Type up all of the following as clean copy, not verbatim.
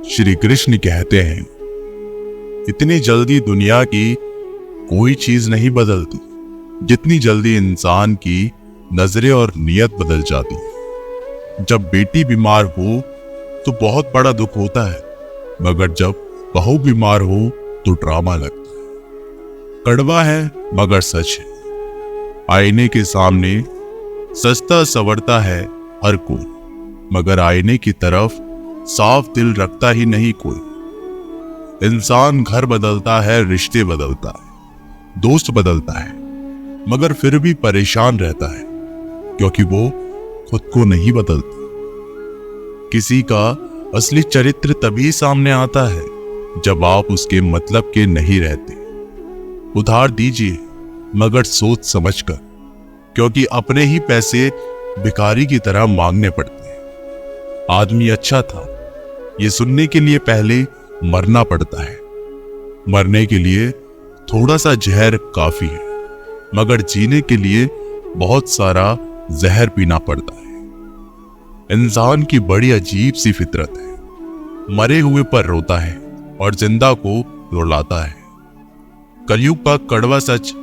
श्री कृष्ण कहते हैं, इतनी जल्दी दुनिया की कोई चीज नहीं बदलती जितनी जल्दी इंसान की नजरें और नियत बदल जाती है। जब बेटी बीमार हो तो बहुत बड़ा दुख होता है, मगर जब बहू बीमार हो तो ड्रामा लगता है। कड़वा है मगर सच है। आईने के सामने सजता संवरता है हर कोई, मगर आईने की तरफ साफ दिल रखता ही नहीं कोई। इंसान घर बदलता है, रिश्ते बदलता है, दोस्त बदलता है, मगर फिर भी परेशान रहता है क्योंकि वो खुद को नहीं बदलता। किसी का असली चरित्र तभी सामने आता है जब आप उसके मतलब के नहीं रहते। उधार दीजिए मगर सोच समझकर, क्योंकि अपने ही पैसे भिखारी की तरह मांगने पड़ते हैं। आदमी अच्छा था ये सुनने के लिए पहले मरना पड़ता है। मरने के लिए थोड़ा सा जहर काफी है, मगर जीने के लिए बहुत सारा जहर पीना पड़ता है। इंसान की बड़ी अजीब सी फितरत है, मरे हुए पर रोता है और जिंदा को रुलाता है। कलयुग का कड़वा सच,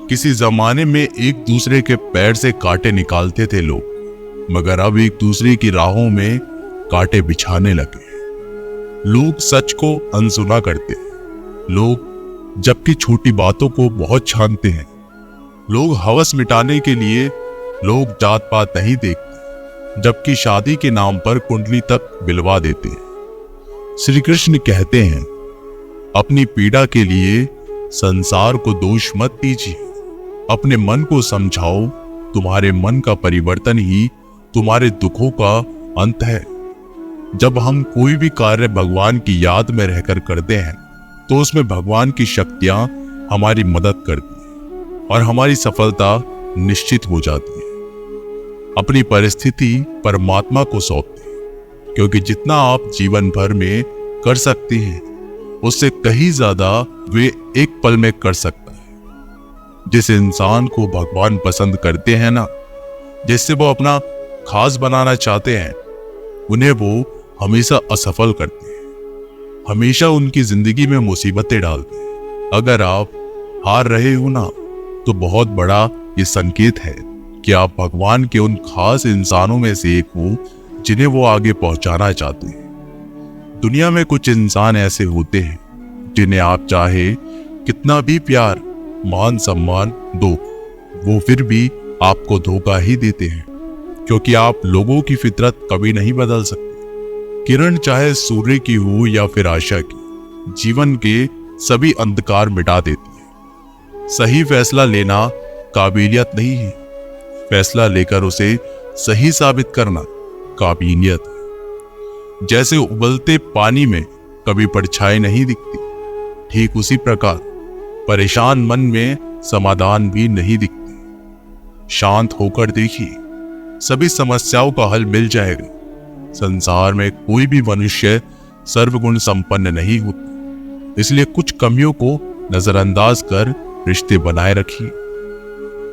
किसी जमाने में एक दूसरे के पैर से कांटे निकालते थे लोग, मगर अब एक दूसरे की राहों में कांटे बिछाने लगे। लोग सच को अनसुना करते हैं, लोग जबकि छोटी बातों को बहुत छानते हैं। लोग हवस मिटाने के लिए लोग जात पात नहीं देखते, जबकि शादी के नाम पर कुंडली तक बिलवा देते हैं। श्री कृष्ण कहते हैं, अपनी पीड़ा के लिए संसार को दोष मत दीजिए, अपने मन को समझाओ। तुम्हारे मन का परिवर्तन ही तुम्हारे दुखों का अंत है। जब हम कोई भी कार्य भगवान की याद में रहकर करते हैं तो उसमें भगवान की शक्तियां हमारी मदद करती हैं और हमारी सफलता निश्चित हो जाती है। अपनी परिस्थिति परमात्मा को सौंप दें, क्योंकि जितना आप जीवन भर में कर सकते हैं उससे कहीं ज्यादा वे एक पल में कर सकता है। जिस इंसान को भगवान पसंद करते हैं ना, जिससे वो अपना खास बनाना चाहते हैं, उन्हें वो हमेशा असफल करते हैं, हमेशा उनकी जिंदगी में मुसीबतें डालते हैं। अगर आप हार रहे हो ना, तो बहुत बड़ा ये संकेत है कि आप भगवान के उन खास इंसानों में से एक हो जिन्हें वो आगे पहुंचाना चाहते हैं। दुनिया में कुछ इंसान ऐसे होते हैं जिन्हें आप चाहे कितना भी प्यार मान सम्मान दो, वो फिर भी आपको धोखा ही देते हैं, क्योंकि आप लोगों की फितरत कभी नहीं बदल सकते। किरण चाहे सूर्य की हो या फिर आशा की, जीवन के सभी अंधकार मिटा देती है। सही फैसला लेना काबिलियत नहीं है, फैसला लेकर उसे सही साबित करना काबिलियत है। जैसे उबलते पानी में कभी परछाई नहीं दिखती, ठीक उसी प्रकार परेशान मन में समाधान भी नहीं दिखते। शांत होकर देखिए, सभी समस्याओं का हल मिल जाएगा। संसार में कोई भी मनुष्य सर्वगुण संपन्न नहीं होता, इसलिए कुछ कमियों को नजरअंदाज कर रिश्ते बनाए रखिए।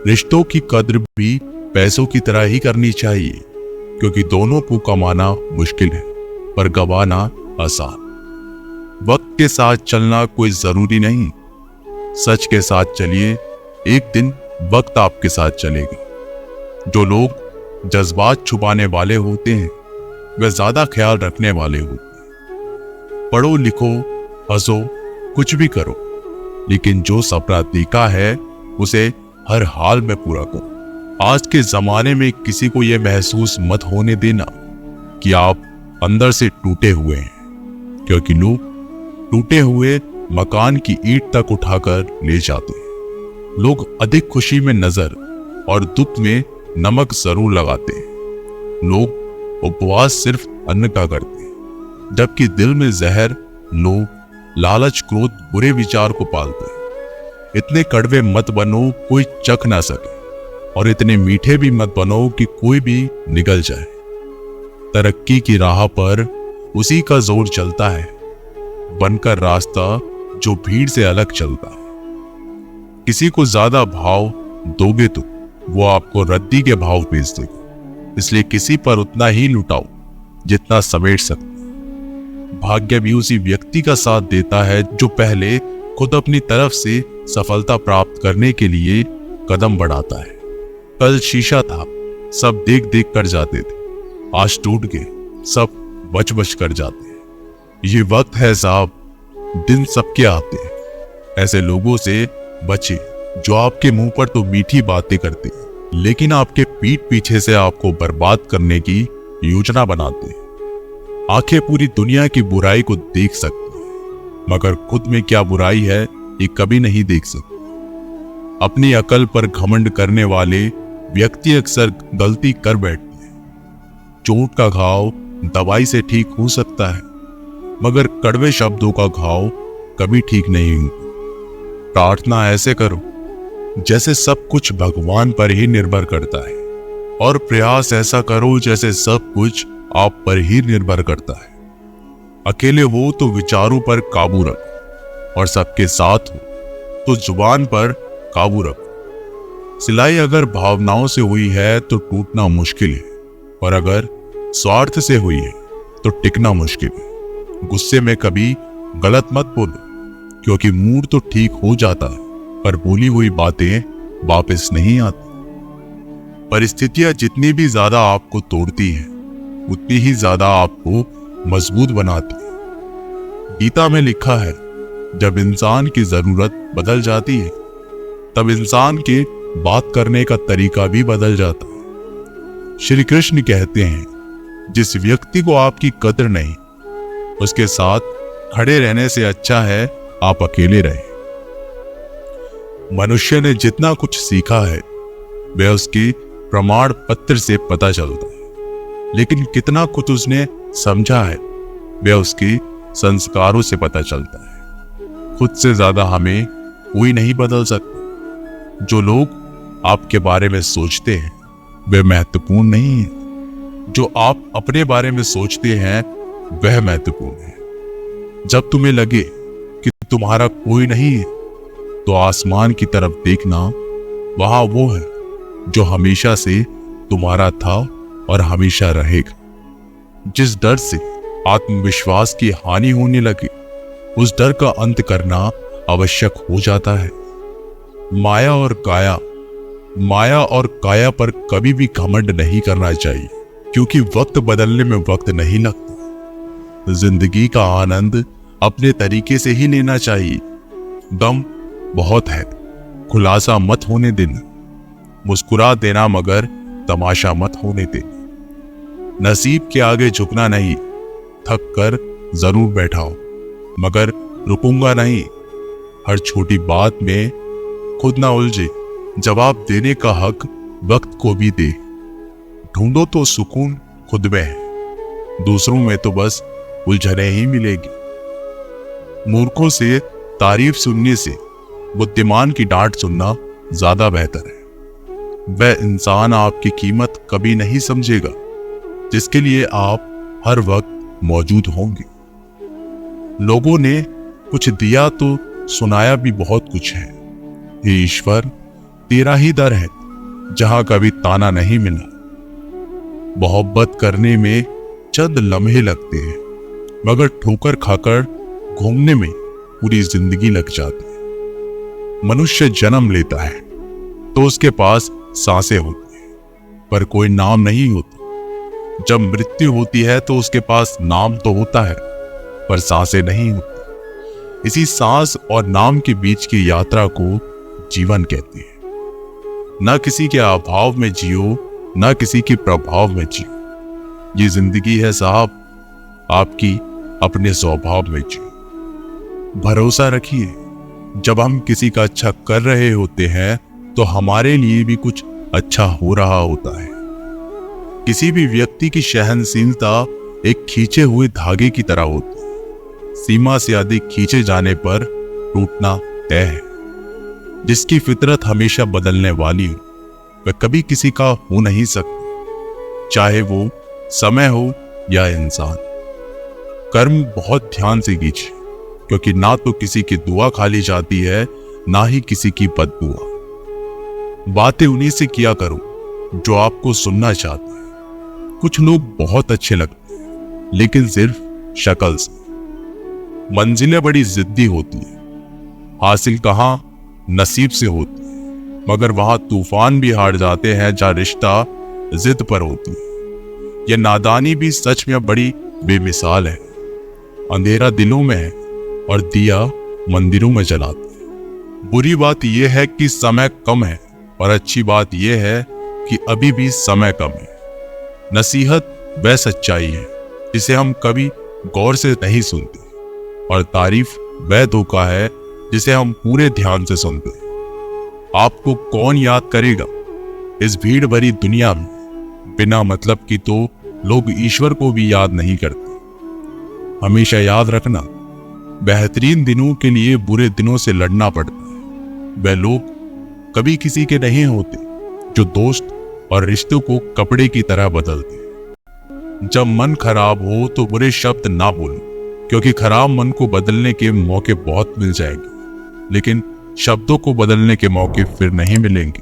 रिश्तों की कद्र भी पैसों की तरह ही करनी चाहिए, क्योंकि दोनों को कमाना मुश्किल है पर गंवाना आसान। वक्त के साथ चलना कोई जरूरी नहीं, सच के साथ चलिए, एक दिन वक्त आपके साथ चलेगा। जो लोग जज्बात छुपाने वाले होते हैं वे ज्यादा ख्याल रखने वाले होते हैं। पढ़ो लिखो हंसो कुछ भी करो, लेकिन जो सपना देखा है उसे हर हाल में पूरा करो। आज के जमाने में किसी को यह महसूस मत होने देना कि आप अंदर से टूटे हुए हैं, क्योंकि लोग टूटे हुए मकान की ईंट तक उठाकर ले जाते हैं। लोग अधिक खुशी में नजर और दुख में नमक जरूर लगाते हैं। लोग उपवास सिर्फ अन्न का करते हैं, जबकि दिल में जहर, लोभ, लालच, क्रोध, बुरे विचार को पालते हैं। इतने कड़वे मत बनो कोई चख ना सके, और इतने मीठे भी मत बनो कि कोई भी निगल जाए। तरक्की की राह पर उसी का जोर चलता है, बनकर रास्ता जो भीड़ से अलग चलता है। किसी को ज्यादा भाव दोगे तो वो आपको रद्दी के भाव भेज देगा, इसलिए किसी पर उतना ही लुटाओ जितना समेट सकते। भाग्य भी उसी व्यक्ति का साथ देता है जो पहले खुद अपनी तरफ से सफलता प्राप्त करने के लिए कदम बढ़ाता है। कल शीशा था, सब देख देख कर जाते थे, आज टूट गए, सब बच बच कर जाते हैं। ये वक्त है साहब, दिन सबके आते हैं। ऐसे लोगों से बचे जो आपके मुंह पर तो मीठी बातें करते हैं, लेकिन आपके पीठ पीछे से आपको बर्बाद करने की योजना बनाते हैं। आंखें पूरी दुनिया की बुराई को देख सकती हैं, मगर खुद में क्या बुराई है ये कभी नहीं देख सकते। अपनी अकल पर घमंड करने वाले व्यक्ति अक्सर गलती कर बैठते हैं। चोट का घाव दवाई से ठीक हो सकता है, मगर कड़वे शब्दों का घाव कभी ठीक नहीं होगा। प्रार्थना ऐसे करो जैसे सब कुछ भगवान पर ही निर्भर करता है, और प्रयास ऐसा करो जैसे सब कुछ आप पर ही निर्भर करता है। अकेले हो तो विचारों पर काबू रखो, और सबके साथ हो तो जुबान पर काबू रखो। सिलाई अगर भावनाओं से हुई है तो टूटना मुश्किल है, और अगर स्वार्थ से हुई है तो टिकना मुश्किल है। गुस्से में कभी गलत मत बोलो, क्योंकि मूड तो ठीक हो जाता है, पर बोली हुई बातें वापस नहीं आती। परिस्थितियां जितनी भी ज्यादा आपको तोड़ती हैं, उतनी ही ज्यादा आपको मजबूत बनाती है। गीता में लिखा है, जब इंसान की जरूरत बदल जाती है, तब इंसान के बात करने का तरीका भी बदल जाता है। श्री कृष्ण कहते हैं, जिस व्यक्ति को आपकी कदर नहीं, उसके साथ खड़े रहने से अच्छा है आप अकेले रहे। मनुष्य ने जितना कुछ सीखा है वह उसके प्रमाण पत्र से पता चलता है, लेकिन कितना कुछ उसने समझा है वह उसके संस्कारों से पता चलता है। खुद से ज्यादा हमें कोई नहीं बदल सकता। जो लोग आपके बारे में सोचते हैं वे महत्वपूर्ण नहीं है, जो आप अपने बारे में सोचते हैं वह महत्वपूर्ण है। जब तुम्हें लगे कि तुम्हारा कोई नहीं है तो आसमान की तरफ देखना, वहां वो है जो हमेशा से तुम्हारा था और हमेशा रहेगा। जिस डर से आत्मविश्वास की हानि होने लगे, उस डर का अंत करना आवश्यक हो जाता है। माया और काया पर कभी भी घमंड नहीं करना चाहिए, क्योंकि वक्त बदलने में वक्त नहीं लगता। जिंदगी का आनंद अपने तरीके से ही लेना चाहिए। दम बहुत है, खुलासा मत होने देना। मुस्कुरा देना मगर तमाशा मत होने देना। नसीब के आगे झुकना नहीं, थक कर जरूर बैठाओ मगर रुकूंगा नहीं। हर छोटी बात में खुद ना उलझे, जवाब देने का हक वक्त को भी दे। ढूंढो तो सुकून खुद में है, दूसरों में तो बस उलझने ही मिलेगी। मूर्खों से तारीफ सुनने से बुद्धिमान की डांट सुनना ज्यादा बेहतर है। वह इंसान आपकी कीमत कभी नहीं समझेगा जिसके लिए आप हर वक्त मौजूद होंगे। लोगों ने कुछ दिया तो सुनाया भी बहुत कुछ है। हे ईश्वर, तेरा ही दर है जहां कभी ताना नहीं मिला। मोहब्बत करने में चंद लम्हे लगते हैं, मगर ठोकर खाकर घूमने में पूरी जिंदगी लग जाती है। मनुष्य जन्म लेता है तो उसके पास सांसें होती हैं, पर कोई नाम नहीं होता। जब मृत्यु होती है तो उसके पास नाम तो होता है, पर सांसें नहीं होती। इसी सांस और नाम के बीच की यात्रा को जीवन कहते हैं। ना किसी के अभाव में जियो, ना किसी के प्रभाव में जियो। ये जिंदगी है साहब, आपकी अपने स्वभाव में जियो। भरोसा रखिए, जब हम किसी का अच्छा कर रहे होते हैं तो हमारे लिए भी कुछ अच्छा हो रहा होता है। किसी भी व्यक्ति की सहनशीलता एक खींचे हुए धागे की तरह होती है। सीमा से अधिक खींचे जाने पर टूटना तय है। जिसकी फितरत हमेशा बदलने वाली हो वह कभी किसी का हो नहीं सकता, चाहे वो समय हो या इंसान। कर्म बहुत ध्यान से कीजिए, क्योंकि ना तो किसी की दुआ खाली जाती है, ना ही किसी की बददुआ। बातें उन्हीं से किया करो जो आपको सुनना चाहते हैं। कुछ लोग बहुत अच्छे लगते हैं, लेकिन सिर्फ शक्ल से। मंजिलें बड़ी जिद्दी होती है, हासिल कहाँ नसीब से होती है, मगर वहां तूफान भी हार जाते हैं जहाँ रिश्ता जिद पर होती है। यह नादानी भी सच में बड़ी बेमिसाल है। अंधेरा दिलों में है और दिया मंदिरों में जलाते हैं। बुरी बात यह है कि समय कम है और अच्छी बात यह है कि अभी भी समय कम है। नसीहत वह सच्चाई है जिसे हम कभी गौर से नहीं सुनते, और तारीफ वह धोखा है जिसे हम पूरे ध्यान से सुनते। आपको कौन याद करेगा इस भीड़ भरी दुनिया में? बिना मतलब की तो लोग ईश्वर को भी याद नहीं करते। हमेशा याद रखना, बेहतरीन दिनों के लिए बुरे दिनों से लड़ना पड़ता है। वह लोग कभी किसी के नहीं होते जो दोस्त और रिश्तों को कपड़े की तरह बदलते हैं। जब मन खराब हो तो बुरे शब्द ना बोलो, क्योंकि खराब मन को बदलने के मौके बहुत मिल जाएंगे, लेकिन शब्दों को बदलने के मौके फिर नहीं मिलेंगे।